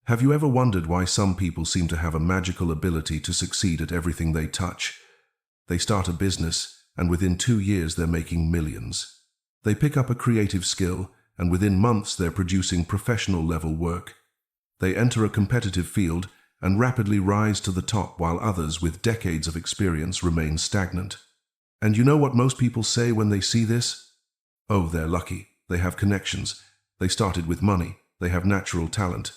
Have you ever wondered why some people seem to have a magical ability to succeed at everything they touch? They start a business, and within 2 years they're making millions. They pick up a creative skill, and within months they're producing professional-level work. They enter a competitive field and rapidly rise to the top, while others with decades of experience remain stagnant. And you know what most people say when they see this? Oh, they're lucky. They have connections. They started with money. They have natural talent.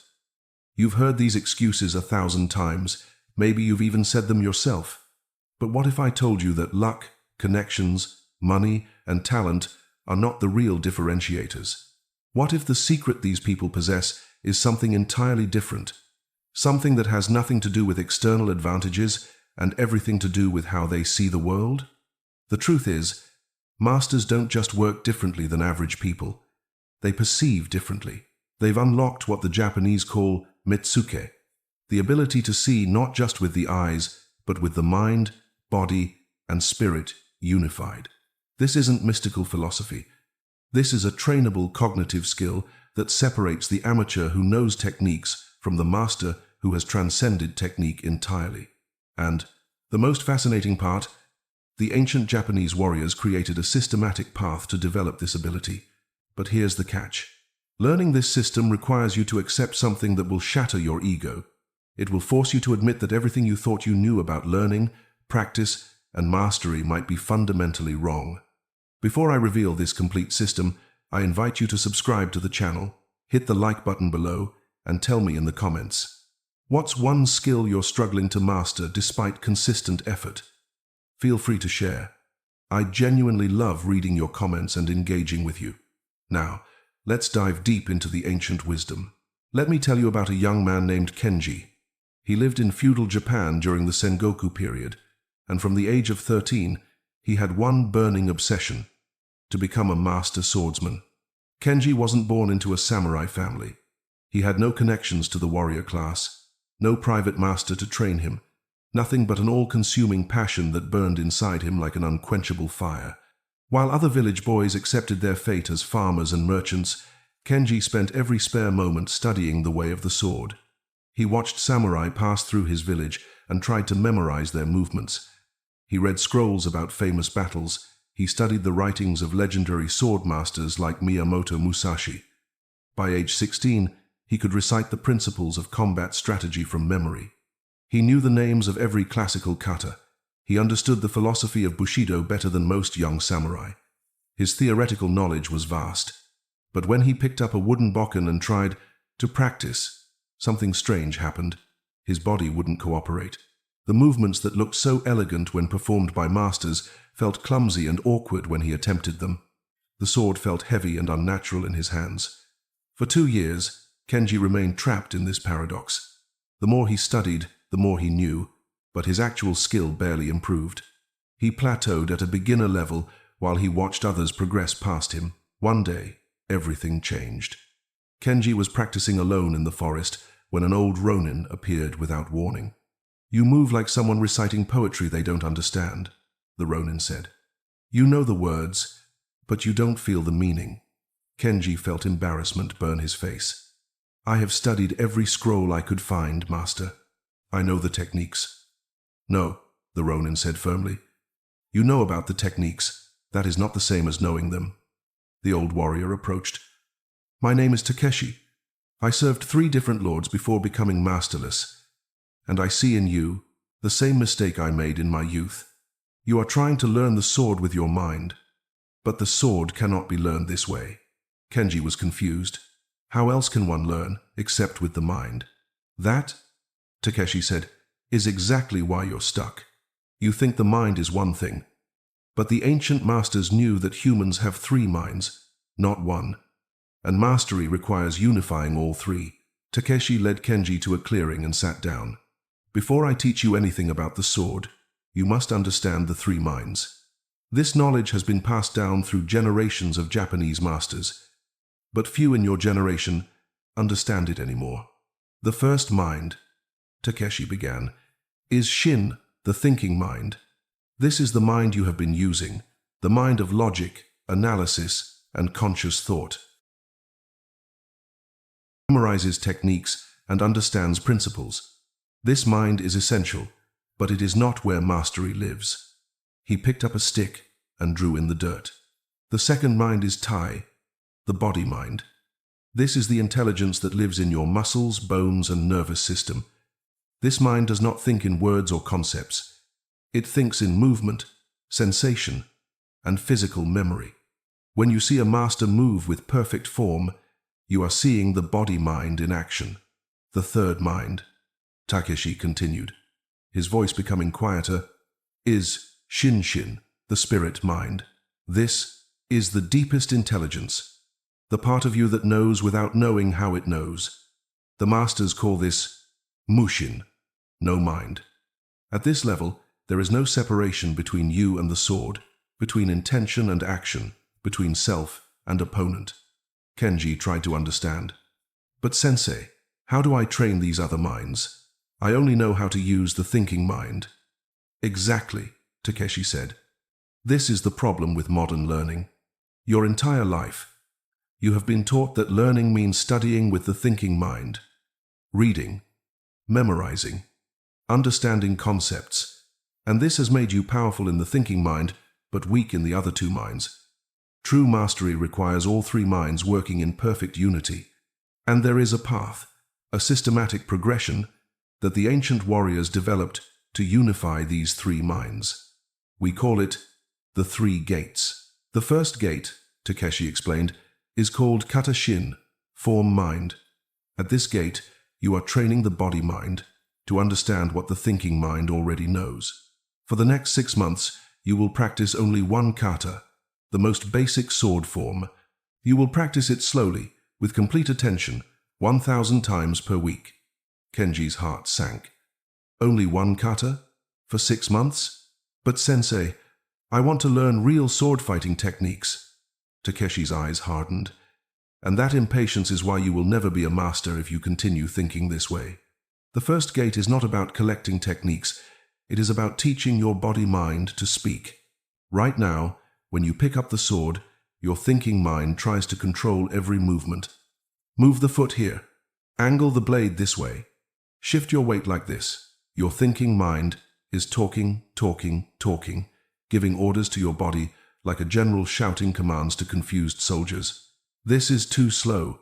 You've heard these excuses 1,000 times. Maybe you've even said them yourself. But what if I told you that luck, connections, money, and talent are not the real differentiators? What if the secret these people possess is something entirely different? Something that has nothing to do with external advantages and everything to do with how they see the world? The truth is, masters don't just work differently than average people. They perceive differently. They've unlocked what the Japanese call mitsuke, the ability to see not just with the eyes, but with the mind, body, and spirit unified. This isn't mystical philosophy. This is a trainable cognitive skill that separates the amateur who knows techniques from the master who has transcended technique entirely. And, the most fascinating part, the ancient Japanese warriors created a systematic path to develop this ability. But here's the catch. Learning this system requires you to accept something that will shatter your ego. It will force you to admit that everything you thought you knew about learning, practice, and mastery might be fundamentally wrong. Before I reveal this complete system, I invite you to subscribe to the channel, hit the like button below, and tell me in the comments. What's one skill you're struggling to master despite consistent effort? Feel free to share. I genuinely love reading your comments and engaging with you. Now, let's dive deep into the ancient wisdom. Let me tell you about a young man named Kenji. He lived in feudal Japan during the Sengoku period, and from the age of 13, he had one burning obsession: to become a master swordsman. Kenji wasn't born into a samurai family. He had no connections to the warrior class, no private master to train him, nothing but an all-consuming passion that burned inside him like an unquenchable fire. While other village boys accepted their fate as farmers and merchants, Kenji spent every spare moment studying the way of the sword. He watched samurai pass through his village and tried to memorize their movements. He read scrolls about famous battles. He studied the writings of legendary sword masters like Miyamoto Musashi. By age 16, he could recite the principles of combat strategy from memory. He knew the names of every classical kata. He understood the philosophy of Bushido better than most young samurai. His theoretical knowledge was vast. But when he picked up a wooden bokken and tried to practice, something strange happened. His body wouldn't cooperate. The movements that looked so elegant when performed by masters felt clumsy and awkward when he attempted them. The sword felt heavy and unnatural in his hands. For 2 years, Kenji remained trapped in this paradox. The more he studied, the more he knew, but his actual skill barely improved. He plateaued at a beginner level while he watched others progress past him. One day, everything changed. Kenji was practicing alone in the forest when an old ronin appeared without warning. "You move like someone reciting poetry they don't understand," the ronin said. "You know the words, but you don't feel the meaning." Kenji felt embarrassment burn his face. "I have studied every scroll I could find, master. I know the techniques." "No," the ronin said firmly. "You know about the techniques. That is not the same as knowing them." The old warrior approached. "My name is Takeshi. I served 3 different lords before becoming masterless, and I see in you the same mistake I made in my youth. You are trying to learn the sword with your mind, but the sword cannot be learned this way." Kenji was confused. "How else can one learn except with the mind?" "That," Takeshi said, "is exactly why you're stuck. You think the mind is one thing, but the ancient masters knew that humans have 3 minds, not one, and mastery requires unifying all 3. Takeshi led Kenji to a clearing and sat down. "Before I teach you anything about the sword, you must understand the 3 minds. This knowledge has been passed down through generations of Japanese masters, but few in your generation understand it anymore. The first mind," Takeshi began, "is Shin, the thinking mind. This is the mind you have been using, the mind of logic, analysis, and conscious thought. It memorizes techniques and understands principles. This mind is essential, but it is not where mastery lives. He picked up a stick and drew in the dirt. The second mind is Tai, the body mind. This is the intelligence that lives in your muscles, bones, and nervous system. This mind does not think in words or concepts. It thinks in movement, sensation, and physical memory. When you see a master move with perfect form, you are seeing the body mind in action. The third mind, Takeshi continued, his voice becoming quieter, is Shinshin, the spirit mind. This is the deepest intelligence, the part of you that knows without knowing how it knows. The masters call this Mushin, no mind. At this level, there is no separation between you and the sword, between intention and action, between self and opponent. Kenji tried to understand. But sensei, how do I train these other minds? I only know how to use the thinking mind. Exactly, Takeshi said. This is the problem with modern learning. Your entire life, you have been taught that learning means studying with the thinking mind, reading, memorizing, understanding concepts, and this has made you powerful in the thinking mind, but weak in the other two minds. True mastery requires all three minds working in perfect unity, and there is a path, a systematic progression that the ancient warriors developed to unify these three minds. We call it the three gates. The first gate, Takeshi explained, is called Kata Shin, form mind. At this gate, you are training the body mind to understand what the thinking mind already knows. For the next 6 months, you will practice only one kata, the most basic sword form. You will practice it slowly, with complete attention, 1,000 times per week. Kenji's heart sank. Only one kata? For 6 months? But sensei, I want to learn real sword fighting techniques. Takeshi's eyes hardened. And that impatience is why you will never be a master if you continue thinking this way. The first gate is not about collecting techniques. It is about teaching your body-mind to speak. Right now, when you pick up the sword, your thinking mind tries to control every movement. Move the foot here. Angle the blade this way. Shift your weight like this. Your thinking mind is talking, giving orders to your body like a general shouting commands to confused soldiers. This is too slow,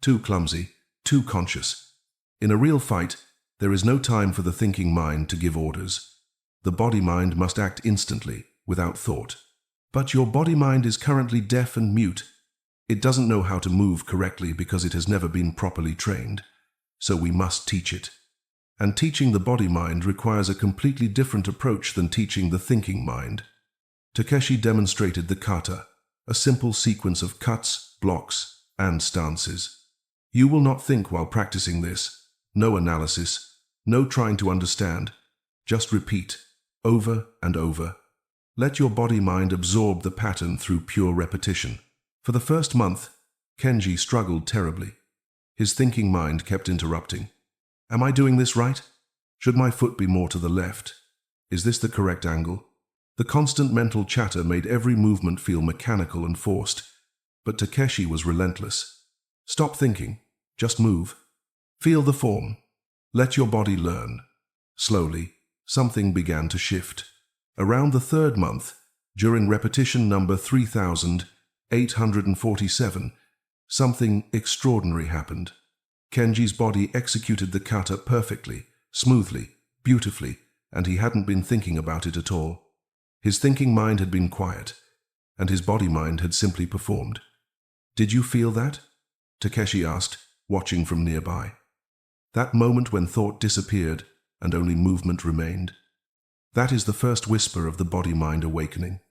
too clumsy, too conscious. In a real fight, there is no time for the thinking mind to give orders. The body mind must act instantly, without thought. But your body mind is currently deaf and mute. It doesn't know how to move correctly because it has never been properly trained. So we must teach it. And teaching the body mind requires a completely different approach than teaching the thinking mind. Takeshi demonstrated the kata, a simple sequence of cuts, blocks, and stances. You will not think while practicing this. No analysis, no trying to understand. Just repeat, over and over. Let your body-mind absorb the pattern through pure repetition. For the first month, Kenji struggled terribly. His thinking mind kept interrupting. Am I doing this right? Should my foot be more to the left? Is this the correct angle? The constant mental chatter made every movement feel mechanical and forced. But Takeshi was relentless. Stop thinking. Just move. Feel the form. Let your body learn. Slowly, something began to shift. Around the third month, during repetition number 3,847, something extraordinary happened. Kenji's body executed the kata perfectly, smoothly, beautifully, and he hadn't been thinking about it at all. His thinking mind had been quiet, and his body mind had simply performed. Did you feel that? Takeshi asked, watching from nearby. That moment when thought disappeared and only movement remained. That is the first whisper of the body-mind awakening.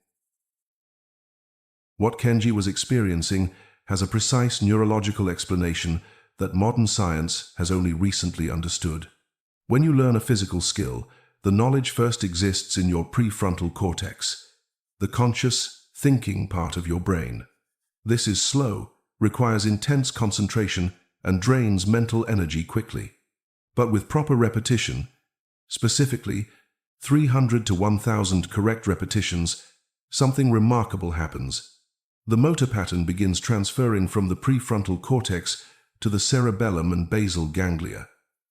What Kenji was experiencing has a precise neurological explanation that modern science has only recently understood. When you learn a physical skill, the knowledge first exists in your prefrontal cortex, the conscious, thinking part of your brain. This is slow, requires intense concentration, and drains mental energy quickly. But with proper repetition, specifically 300 to 1,000 correct repetitions, something remarkable happens. The motor pattern begins transferring from the prefrontal cortex to the cerebellum and basal ganglia.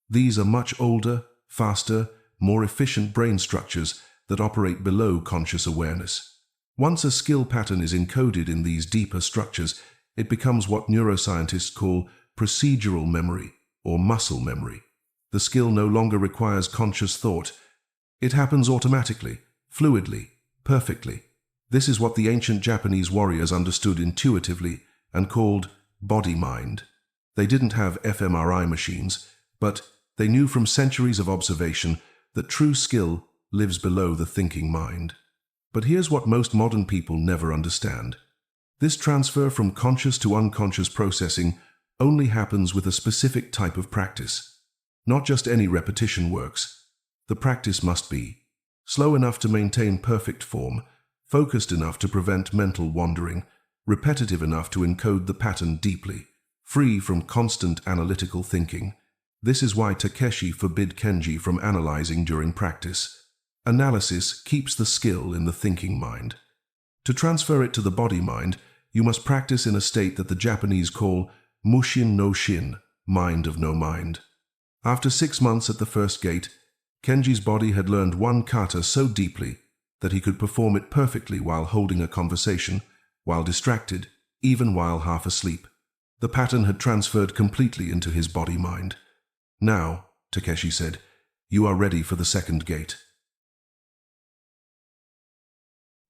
These are much older, faster, more efficient brain structures that operate below conscious awareness. Once a skill pattern is encoded in these deeper structures, it becomes what neuroscientists call procedural memory or muscle memory. The skill no longer requires conscious thought. It happens automatically, fluidly, perfectly. This is what the ancient Japanese warriors understood intuitively and called body-mind. They didn't have fMRI machines, but they knew from centuries of observation that true skill lives below the thinking mind. But here's what most modern people never understand. This transfer from conscious to unconscious processing only happens with a specific type of practice. Not just any repetition works. The practice must be slow enough to maintain perfect form, focused enough to prevent mental wandering, repetitive enough to encode the pattern deeply, free from constant analytical thinking. This is why Takeshi forbid Kenji from analyzing during practice. Analysis keeps the skill in the thinking mind. To transfer it to the body mind, you must practice in a state that the Japanese call mushin no shin, mind of no mind. After 6 months at the first gate, Kenji's body had learned one kata so deeply that he could perform it perfectly while holding a conversation, while distracted, even while half asleep. The pattern had transferred completely into his body-mind. Now, Takeshi said, you are ready for the second gate.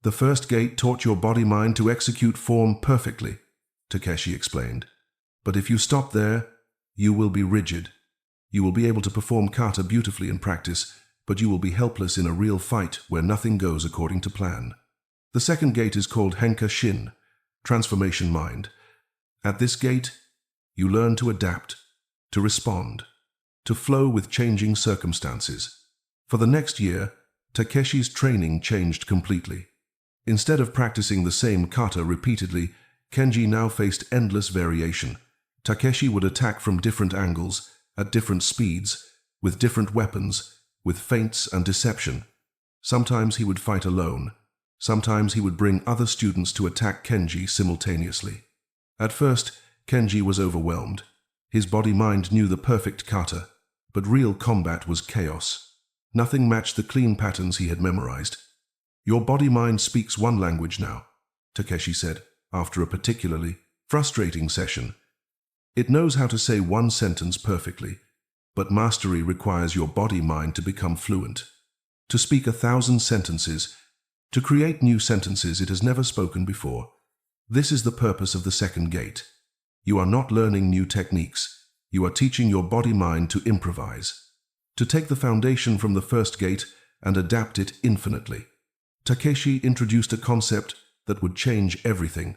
The first gate taught your body-mind to execute form perfectly, Takeshi explained. But if you stop there, you will be rigid. You will be able to perform kata beautifully in practice, but you will be helpless in a real fight where nothing goes according to plan. The second gate is called Henka Shin, transformation mind. At this gate, you learn to adapt, to respond, to flow with changing circumstances. For the next year, Takeshi's training changed completely. Instead of practicing the same kata repeatedly, Kenji now faced endless variation. Takeshi would attack from different angles, at different speeds, with different weapons, with feints and deception. Sometimes he would fight alone. Sometimes he would bring other students to attack Kenji simultaneously. At first, Kenji was overwhelmed. His body-mind knew the perfect kata, but real combat was chaos. Nothing matched the clean patterns he had memorized. Your body-mind speaks one language now, Takeshi said, after a particularly frustrating session. It knows how to say one sentence perfectly, but mastery requires your body-mind to become fluent, to speak 1,000 sentences, to create new sentences it has never spoken before. This is the purpose of the second gate. You are not learning new techniques. You are teaching your body-mind to improvise, to take the foundation from the first gate and adapt it infinitely. Takeshi introduced a concept that would change everything.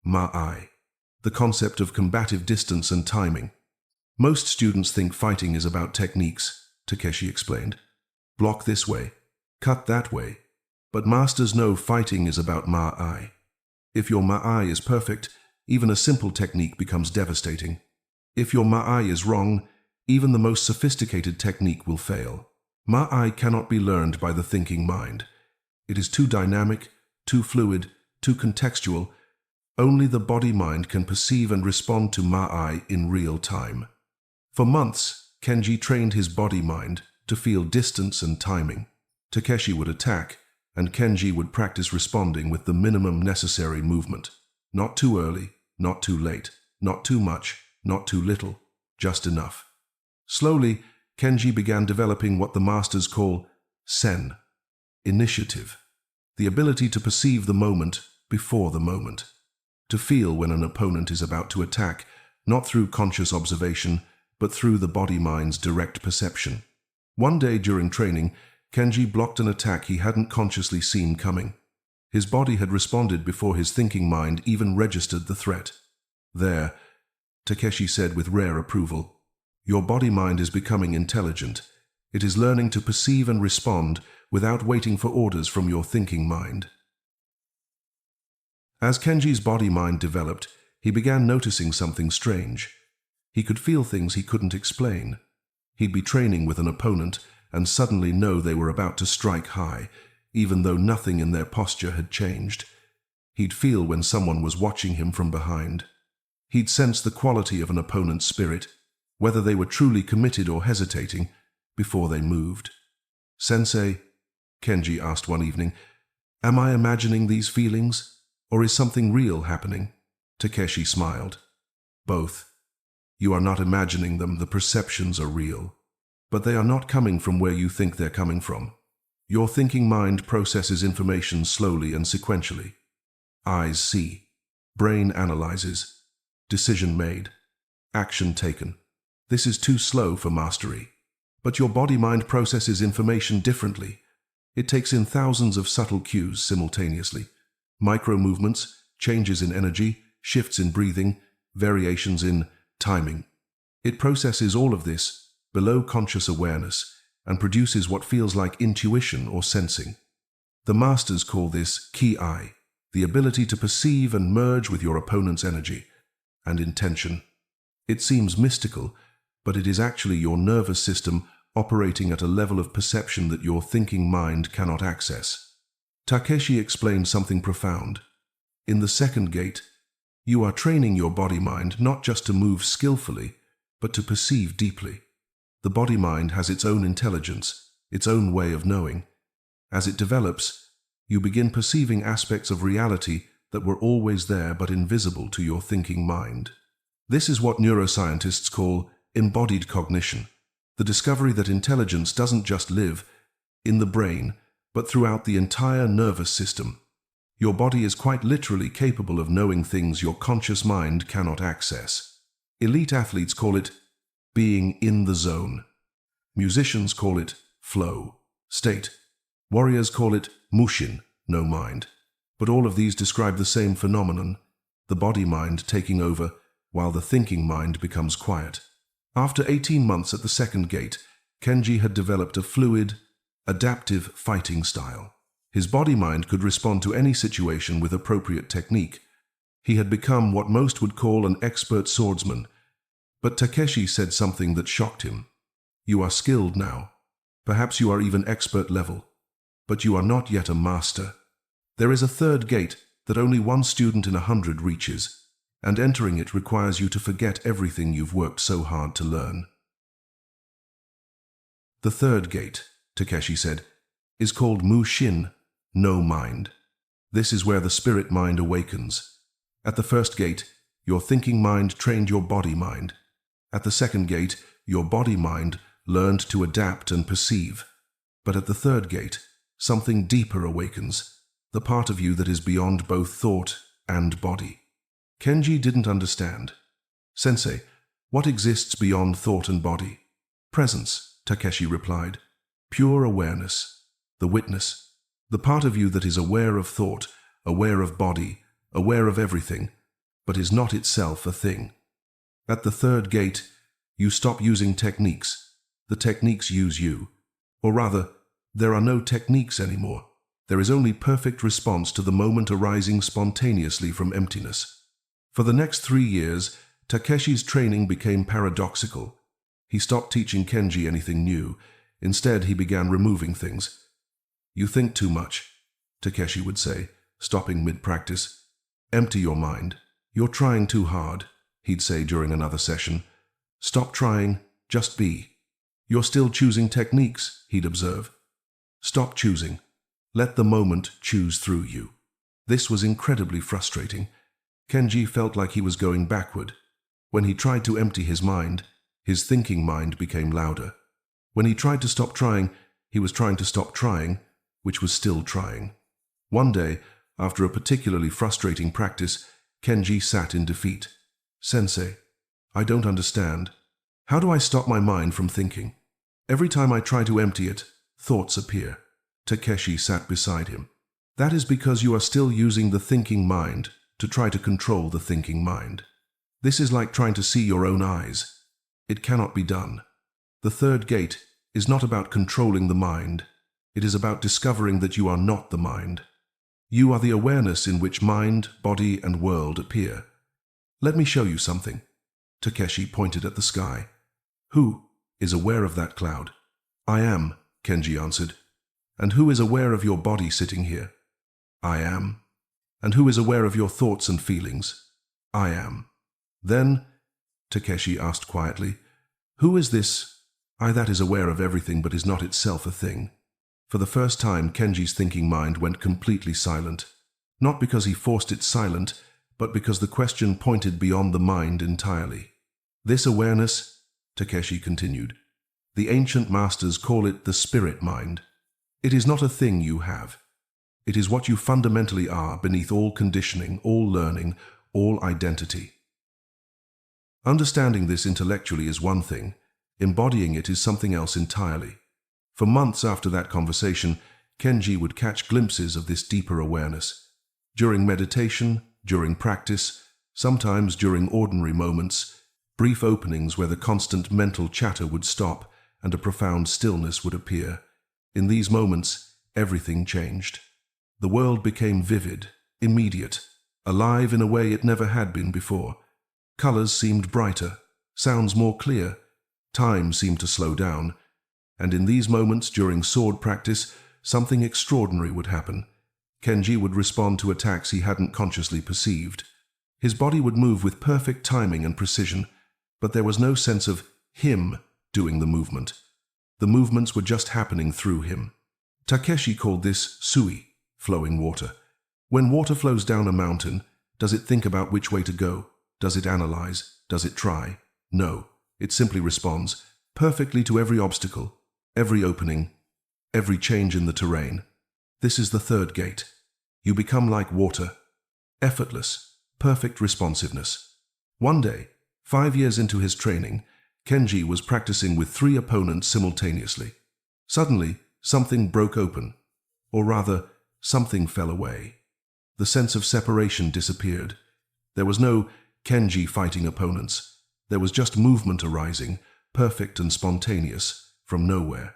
Ma'ai, the concept of combative distance and timing. Most students think fighting is about techniques, Takeshi explained. Block this way, cut that way. But masters know fighting is about ma'ai. If your ma'ai is perfect, even a simple technique becomes devastating. If your ma'ai is wrong, even the most sophisticated technique will fail. Ma'ai cannot be learned by the thinking mind. It is too dynamic, too fluid, too contextual. Only the body-mind can perceive and respond to ma'ai in real time. For months, Kenji trained his body-mind to feel distance and timing. Takeshi would attack, and Kenji would practice responding with the minimum necessary movement. Not too early, not too late, not too much, not too little, just enough. Slowly, Kenji began developing what the masters call sen, initiative, the ability to perceive the moment before the moment, to feel when an opponent is about to attack, not through conscious observation, but through the body-mind's direct perception. One day during training, Kenji blocked an attack he hadn't consciously seen coming. His body had responded before his thinking mind even registered the threat. There, Takeshi said with rare approval, your body-mind is becoming intelligent. It is learning to perceive and respond without waiting for orders from your thinking mind. As Kenji's body-mind developed, he began noticing something strange. He could feel things he couldn't explain. He'd be training with an opponent and suddenly know they were about to strike high, even though nothing in their posture had changed. He'd feel when someone was watching him from behind. He'd sense the quality of an opponent's spirit, whether they were truly committed or hesitating, before they moved. "Sensei," Kenji asked one evening, "am I imagining these feelings, or is something real happening?" Takeshi smiled. "Both. You are not imagining them, the perceptions are real. But they are not coming from where you think they're coming from. Your thinking mind processes information slowly and sequentially. Eyes see. Brain analyzes. Decision made. Action taken. This is too slow for mastery. But your body-mind processes information differently. It takes in thousands of subtle cues simultaneously. Micro-movements, changes in energy, shifts in breathing, variations in timing. It processes all of this below conscious awareness and produces what feels like intuition or sensing. The masters call this ki, the ability to perceive and merge with your opponent's energy and intention. It seems mystical, but it is actually your nervous system operating at a level of perception that your thinking mind cannot access. Takeshi explained something profound. In the second gate, you are training your body-mind not just to move skillfully, but to perceive deeply. The body-mind has its own intelligence, its own way of knowing. As it develops, you begin perceiving aspects of reality that were always there but invisible to your thinking mind. This is what neuroscientists call embodied cognition, the discovery that intelligence doesn't just live in the brain, but throughout the entire nervous system. Your body is quite literally capable of knowing things your conscious mind cannot access. Elite athletes call it being in the zone. Musicians call it flow, state. Warriors call it mushin, no mind. But all of these describe the same phenomenon, the body-mind taking over while the thinking mind becomes quiet. After 18 months at the second gate, Kenji had developed a fluid, adaptive fighting style. His body-mind could respond to any situation with appropriate technique. He had become what most would call an expert swordsman. But Takeshi said something that shocked him. "You are skilled now. Perhaps you are even expert level. But you are not yet a master. There is a third gate that only one student in 100 reaches, and entering it requires you to forget everything you've worked so hard to learn." "The third gate," Takeshi said, "is called Mushin, no mind. This is where the spirit mind awakens. At the first gate, your thinking mind trained your body mind. At the second gate, your body mind learned to adapt and perceive. But at the third gate, something deeper awakens, the part of you that is beyond both thought and body." Kenji didn't understand. "Sensei, what exists beyond thought and body?" "Presence," Takeshi replied. "Pure awareness, the witness, the part of you that is aware of thought, aware of body, aware of everything, but is not itself a thing. At the third gate, you stop using techniques. The techniques use you. Or rather, there are no techniques anymore. There is only perfect response to the moment arising spontaneously from emptiness." For the next 3 years, Takeshi's training became paradoxical. He stopped teaching Kenji anything new. Instead, he began removing things. "You think too much," Takeshi would say, stopping mid-practice. "Empty your mind. You're trying too hard," he'd say during another session. "Stop trying, just be." "You're still choosing techniques," he'd observe. "Stop choosing. Let the moment choose through you." This was incredibly frustrating. Kenji felt like he was going backward. When he tried to empty his mind, his thinking mind became louder. When he tried to stop trying, he was trying to stop trying, which was still trying. One day, after a particularly frustrating practice, Kenji sat in defeat. "Sensei, I don't understand. How do I stop my mind from thinking? Every time I try to empty it, thoughts appear." Takeshi sat beside him. "That is because you are still using the thinking mind to try to control the thinking mind. This is like trying to see your own eyes. It cannot be done. The third gate is not about controlling the mind. It is about discovering that you are not the mind. You are the awareness in which mind, body, and world appear. Let me show you something." Takeshi pointed at the sky. "Who is aware of that cloud?" "I am," Kenji answered. "And who is aware of your body sitting here?" "I am." "And who is aware of your thoughts and feelings?" "I am." Then, Takeshi asked quietly, "Who is this I that is aware of everything but is not itself a thing?" For the first time, Kenji's thinking mind went completely silent. Not because he forced it silent, but because the question pointed beyond the mind entirely. "This awareness," Takeshi continued, "the ancient masters call it the spirit mind. It is not a thing you have. It is what you fundamentally are beneath all conditioning, all learning, all identity." Understanding this intellectually is one thing. Embodying it is something else entirely. For months after that conversation, Kenji would catch glimpses of this deeper awareness. During meditation, during practice, sometimes during ordinary moments, brief openings where the constant mental chatter would stop and a profound stillness would appear. In these moments, everything changed. The world became vivid, immediate, alive in a way it never had been before. Colors seemed brighter, sounds more clear, time seemed to slow down, and in these moments during sword practice, something extraordinary would happen. Kenji would respond to attacks he hadn't consciously perceived. His body would move with perfect timing and precision, but there was no sense of him doing the movement. The movements were just happening through him. Takeshi called this sui, flowing water. When water flows down a mountain, does it think about which way to go? Does it analyze? Does it try? No, it simply responds perfectly to every obstacle, every opening, every change in the terrain. This is the third gate. You become like water, effortless, perfect responsiveness. One day, 5 years into his training, Kenji was practicing with 3 opponents simultaneously. Suddenly, something broke open, or rather, something fell away. The sense of separation disappeared. There was no Kenji fighting opponents. There was just movement arising, perfect and spontaneous, from nowhere.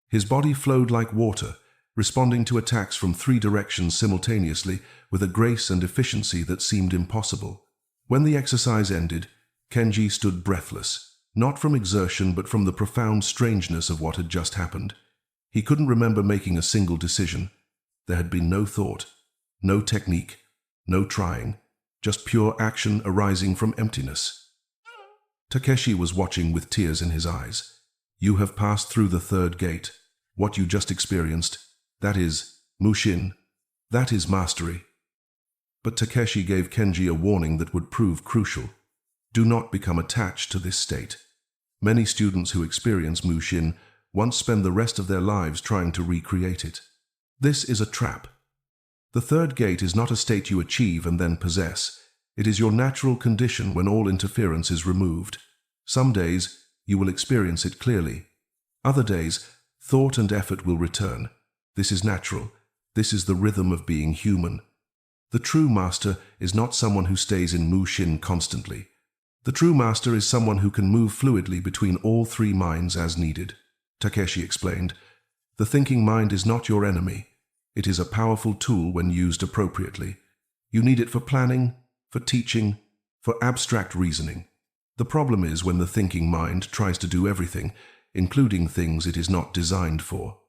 His body flowed like water, responding to attacks from 3 directions simultaneously with a grace and efficiency that seemed impossible. When the exercise ended, Kenji stood breathless, not from exertion but from the profound strangeness of what had just happened. He couldn't remember making a single decision. There had been no thought, no technique, no trying, just pure action arising from emptiness. Takeshi was watching with tears in his eyes. "You have passed through the third gate. What you just experienced, that is Mushin. That is mastery." But Takeshi gave Kenji a warning that would prove crucial. Do not become attached to this state. Many students who experience Mushin once spend the rest of their lives trying to recreate it. This is a trap. The third gate is not a state you achieve and then possess. It is your natural condition when all interference is removed. Some days, you will experience it clearly. Other days, thought and effort will return. This is natural. This is the rhythm of being human. The true master is not someone who stays in Mushin constantly. The true master is someone who can move fluidly between all 3 minds as needed. Takeshi explained, "The thinking mind is not your enemy. It is a powerful tool when used appropriately. You need it for planning, for teaching, for abstract reasoning. The problem is when the thinking mind tries to do everything, including things it is not designed for.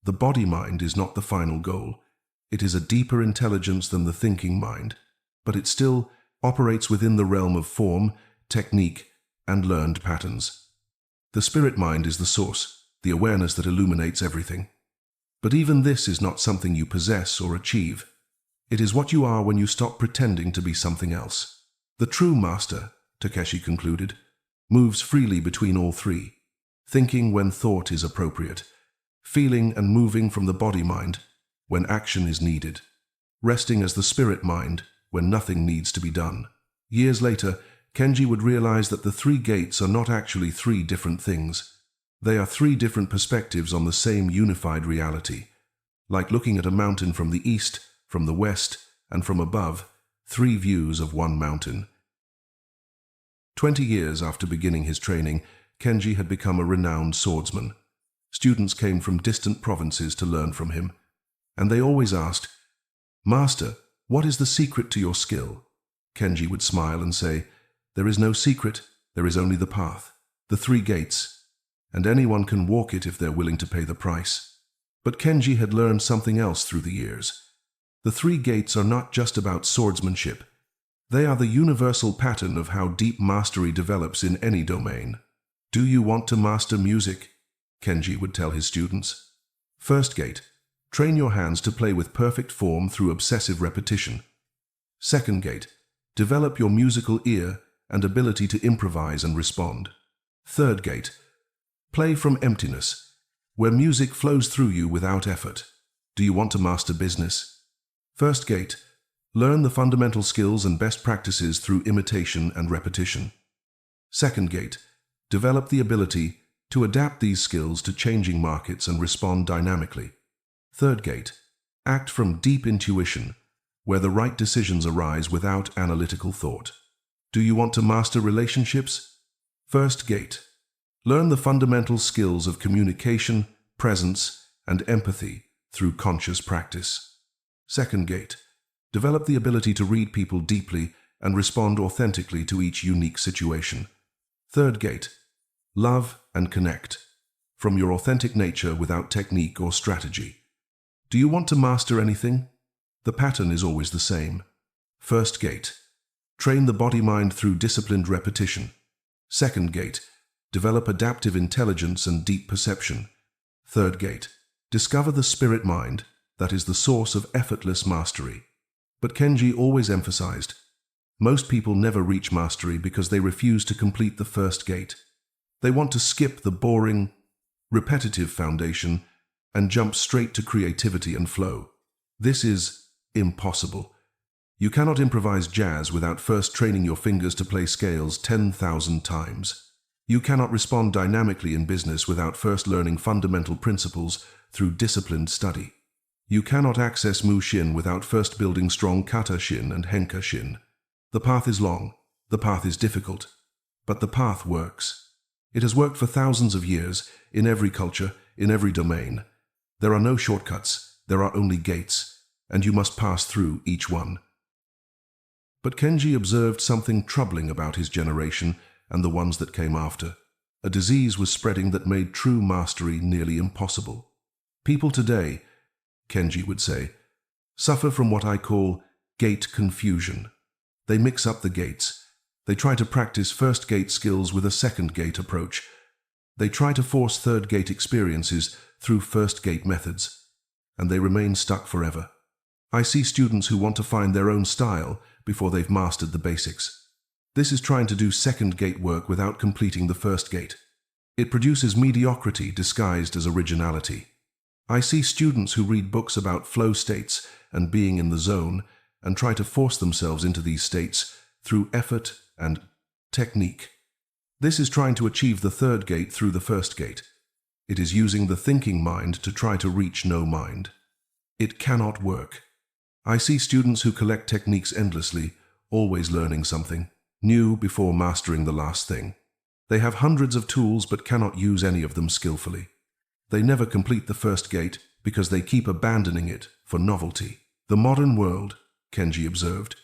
The body mind is not the final goal. It is a deeper intelligence than the thinking mind, but it still operates within the realm of form, technique, and learned patterns. The spirit mind is the source, the awareness that illuminates everything. But even this is not something you possess or achieve. It is what you are when you stop pretending to be something else. The true master," Takeshi concluded, "moves freely between all 3, thinking when thought is appropriate, feeling and moving from the body mind when action is needed, resting as the spirit mind when nothing needs to be done." Years later, Kenji would realize that the 3 gates are not actually 3 different things. They are 3 different perspectives on the same unified reality. Like looking at a mountain from the east, from the west, and from above, 3 views of one mountain. 20 years after beginning his training, Kenji had become a renowned swordsman. Students came from distant provinces to learn from him, and they always asked, "Master, what is the secret to your skill?" Kenji would smile and say, "There is no secret, there is only the path, the 3 gates, and anyone can walk it if they're willing to pay the price." But Kenji had learned something else through the years. The 3 gates are not just about swordsmanship. They are the universal pattern of how deep mastery develops in any domain. Do you want to master music? Kenji would tell his students. First gate, train your hands to play with perfect form through obsessive repetition. Second gate, develop your musical ear and ability to improvise and respond. Third gate, play from emptiness, where music flows through you without effort. Do you want to master business? First gate, learn the fundamental skills and best practices through imitation and repetition. Second gate, develop the ability to adapt these skills to changing markets and respond dynamically. Third gate, act from deep intuition, where the right decisions arise without analytical thought. Do you want to master relationships? First gate, learn the fundamental skills of communication, presence, and empathy through conscious practice. Second gate, develop the ability to read people deeply and respond authentically to each unique situation. Third gate, love and connect from your authentic nature without technique or strategy. Do you want to master anything? The pattern is always the same. First gate, train the body-mind through disciplined repetition. Second gate, develop adaptive intelligence and deep perception. Third gate, discover the spirit mind that is the source of effortless mastery. But Kenji always emphasized, most people never reach mastery because they refuse to complete the first gate. They want to skip the boring, repetitive foundation and jump straight to creativity and flow. This is impossible. You cannot improvise jazz without first training your fingers to play scales 10,000 times. You cannot respond dynamically in business without first learning fundamental principles through disciplined study. You cannot access Mushin without first building strong Kata Shin and Henka Shin. The path is long, the path is difficult, but the path works. It has worked for thousands of years, in every culture, in every domain. There are no shortcuts, there are only gates, and you must pass through each one. But Kenji observed something troubling about his generation and the ones that came after. A disease was spreading that made true mastery nearly impossible. People today, Kenji would say, suffer from what I call gate confusion. They mix up the gates. They try to practice first gate skills with a second gate approach. They try to force third gate experiences through first gate methods, and they remain stuck forever. I see students who want to find their own style before they've mastered the basics. This is trying to do second gate work without completing the first gate. It produces mediocrity disguised as originality. I see students who read books about flow states and being in the zone and try to force themselves into these states through effort and technique. This is trying to achieve the third gate through the first gate. It is using the thinking mind to try to reach no mind. It cannot work. I see students who collect techniques endlessly, always learning something new before mastering the last thing. They have hundreds of tools but cannot use any of them skillfully. They never complete the first gate because they keep abandoning it for novelty. The modern world, Kenji observed,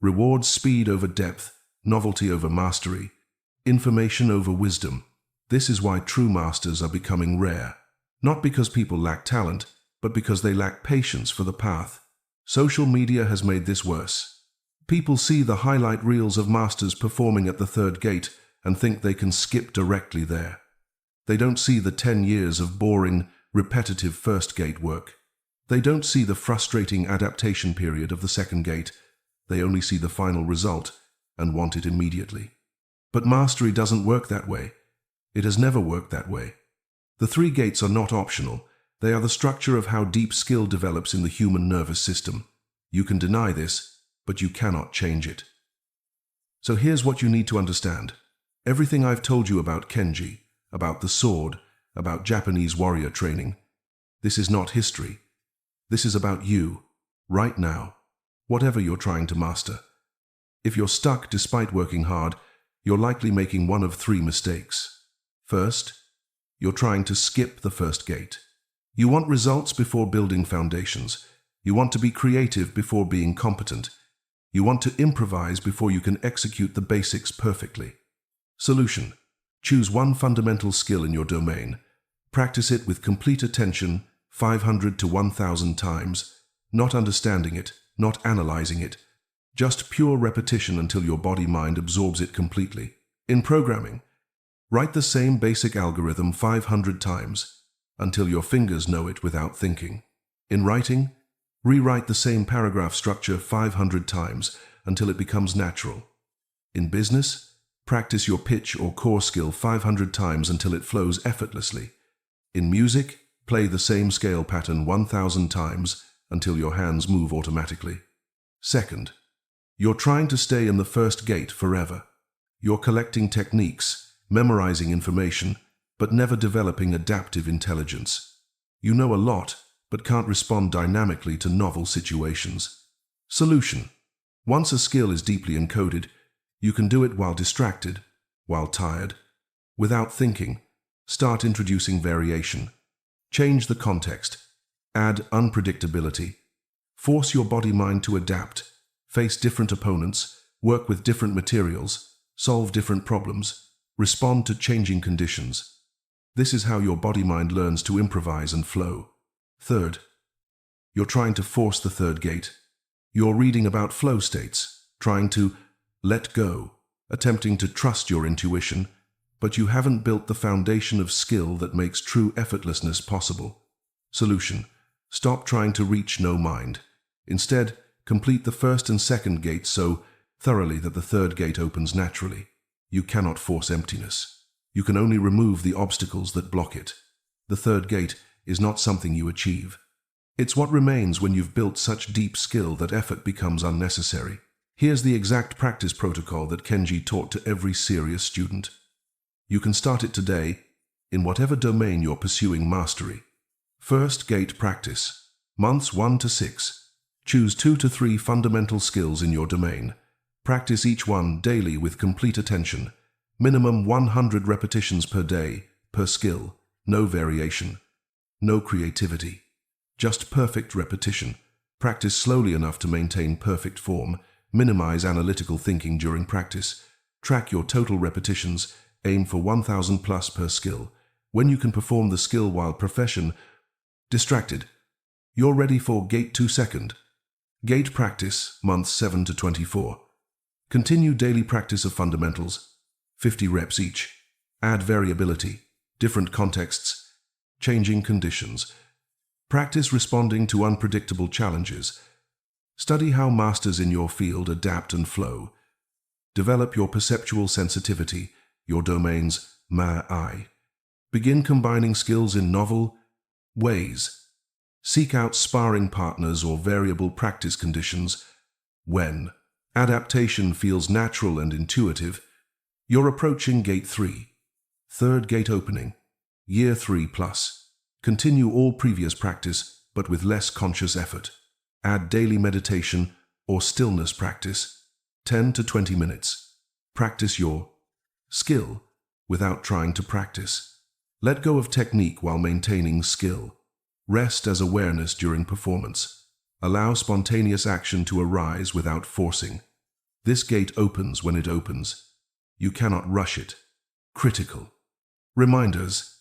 rewards speed over depth, novelty over mastery, information over wisdom. This is why true masters are becoming rare. Not because people lack talent, but because they lack patience for the path. Social media has made this worse. People see the highlight reels of masters performing at the third gate and think they can skip directly there. They don't see the 10 years of boring, repetitive first gate work. They don't see the frustrating adaptation period of the second gate. They only see the final result and want it immediately. But mastery doesn't work that way. It has never worked that way. The 3 gates are not optional. They are the structure of how deep skill develops in the human nervous system. You can deny this, but you cannot change it. So here's what you need to understand. Everything I've told you about Kenji, about the sword, about Japanese warrior training, this is not history. This is about you, right now, whatever you're trying to master. If you're stuck despite working hard, you're likely making one of 3 mistakes. First, you're trying to skip the first gate. You want results before building foundations. You want to be creative before being competent. You want to improvise before you can execute the basics perfectly. Solution: choose one fundamental skill in your domain. Practice it with complete attention 500 to 1,000 times, not understanding it, not analyzing it, Just pure repetition until your body-mind absorbs it completely. In programming, write the same basic algorithm 500 times until your fingers know it without thinking. In writing, rewrite the same paragraph structure 500 times until it becomes natural. In business, practice your pitch or core skill 500 times until it flows effortlessly. In music, play the same scale pattern 1,000 times until your hands move automatically. Second, you're trying to stay in the first gate forever. You're collecting techniques, memorizing information, but never developing adaptive intelligence. You know a lot, but can't respond dynamically to novel situations. Solution: once a skill is deeply encoded, you can do it while distracted, while tired. Without thinking, start introducing variation. Change the context. Add unpredictability. Force your body-mind to adapt. Face different opponents, work with different materials, solve different problems, respond to changing conditions. This is how your body-mind learns to improvise and flow. Third, you're trying to force the third gate. You're reading about flow states, trying to let go, attempting to trust your intuition, but you haven't built the foundation of skill that makes true effortlessness possible. Solution: stop trying to reach no mind. Instead, complete the first and second gates so thoroughly that the third gate opens naturally. You cannot force emptiness. You can only remove the obstacles that block it. The third gate is not something you achieve. It's what remains when you've built such deep skill that effort becomes unnecessary. Here's the exact practice protocol that Kenji taught to every serious student. You can start it today in whatever domain you're pursuing mastery. First gate practice. Months 1 to 6. Choose 2 to 3 fundamental skills in your domain. Practice each one daily with complete attention. Minimum 100 repetitions per day, per skill. No variation. No creativity. Just perfect repetition. Practice slowly enough to maintain perfect form. Minimize analytical thinking during practice. Track your total repetitions. Aim for 1,000 plus per skill. When you can perform the skill while distracted, you're ready for Gate 2 second. Gate practice, months 7 to 24. Continue daily practice of fundamentals, 50 reps each. Add variability, different contexts, changing conditions. Practice responding to unpredictable challenges. Study how masters in your field adapt and flow. Develop your perceptual sensitivity, your domain's eye. Begin combining skills in novel ways. Seek out sparring partners or variable practice conditions. When adaptation feels natural and intuitive, you're approaching Gate 3. Third gate opening, Year 3 plus. Continue all previous practice, but with less conscious effort. Add daily meditation or stillness practice, 10 to 20 minutes. Practice your skill without trying to practice. Let go of technique while maintaining skill. Rest as awareness during performance. Allow spontaneous action to arise without forcing. This gate opens when it opens. You cannot rush it. Critical. Reminders.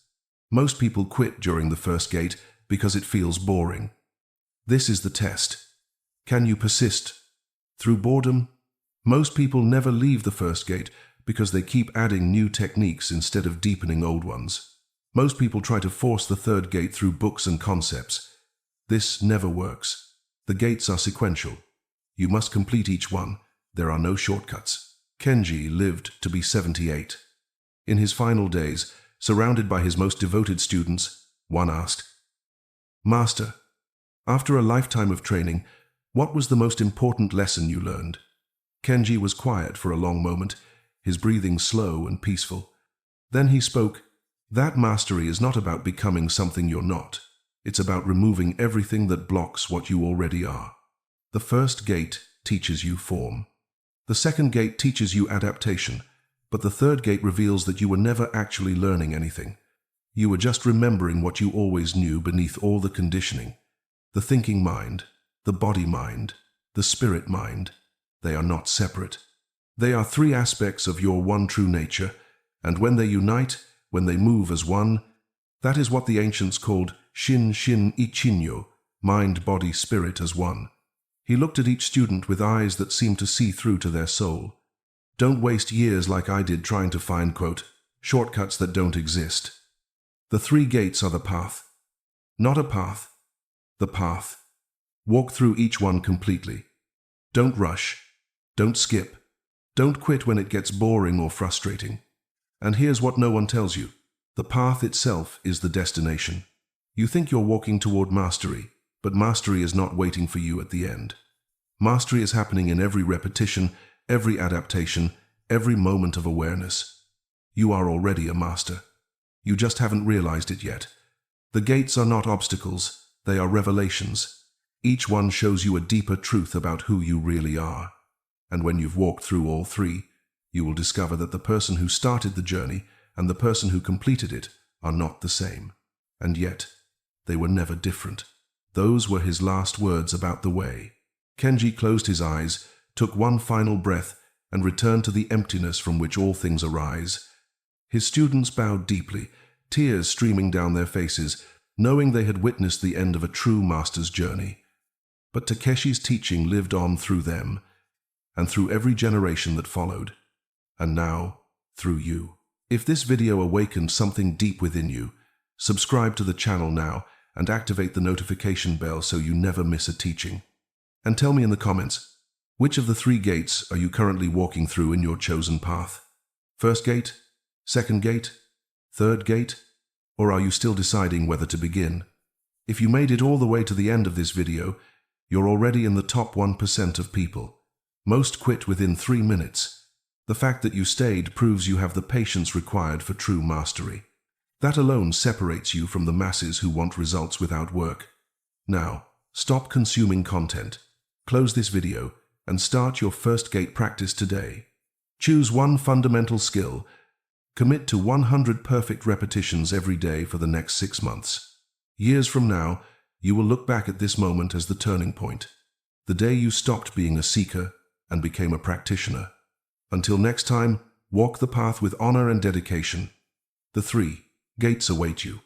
Most people quit during the first gate because it feels boring. This is the test. Can you persist through boredom? Most people never leave the first gate because they keep adding new techniques instead of deepening old ones. Most people try to force the third gate through books and concepts. This never works. The gates are sequential. You must complete each one. There are no shortcuts. Kenji lived to be 78. In his final days, surrounded by his most devoted students, one asked, "Master, after a lifetime of training, what was the most important lesson you learned?" Kenji was quiet for a long moment, his breathing slow and peaceful. Then he spoke, "That mastery is not about becoming something you're not. It's about removing everything that blocks what you already are. The first gate teaches you form. The second gate teaches you adaptation, but the third gate reveals that you were never actually learning anything. You were just remembering what you always knew beneath all the conditioning. The thinking mind, the body mind, the spirit mind, they are not separate. They are three aspects of your one true nature, and when they unite, when they move as one, that is what the ancients called Shin Shin Ichinyo, mind, body, spirit as one. He looked at each student with eyes that seemed to see through to their soul. Don't waste years like I did trying to find, quote, shortcuts that don't exist. The 3 gates are the path. Not a path. The path. Walk through each one completely. Don't rush. Don't skip. Don't quit when it gets boring or frustrating. And here's what no one tells you. The path itself is the destination. You think you're walking toward mastery, but mastery is not waiting for you at the end. Mastery is happening in every repetition, every adaptation, every moment of awareness. You are already a master. You just haven't realized it yet. The gates are not obstacles, they are revelations. Each one shows you a deeper truth about who you really are. And when you've walked through all 3, you will discover that the person who started the journey and the person who completed it are not the same. And yet, they were never different. Those were his last words about the way. Kenji closed his eyes, took one final breath, and returned to the emptiness from which all things arise. His students bowed deeply, tears streaming down their faces, knowing they had witnessed the end of a true master's journey. But Takeshi's teaching lived on through them, and through every generation that followed. And now, through you. If this video awakened something deep within you, subscribe to the channel now and activate the notification bell so you never miss a teaching. And tell me in the comments, which of the 3 gates are you currently walking through in your chosen path? First gate? Second gate? Third gate? Or are you still deciding whether to begin? If you made it all the way to the end of this video, you're already in the top 1% of people. Most quit within 3 minutes. The fact that you stayed proves you have the patience required for true mastery. That alone separates you from the masses who want results without work. Now, stop consuming content. Close this video and start your first gate practice today. Choose one fundamental skill. Commit to 100 perfect repetitions every day for the next 6 months. Years from now, you will look back at this moment as the turning point. The day you stopped being a seeker and became a practitioner. Until next time, walk the path with honor and dedication. The 3 gates await you.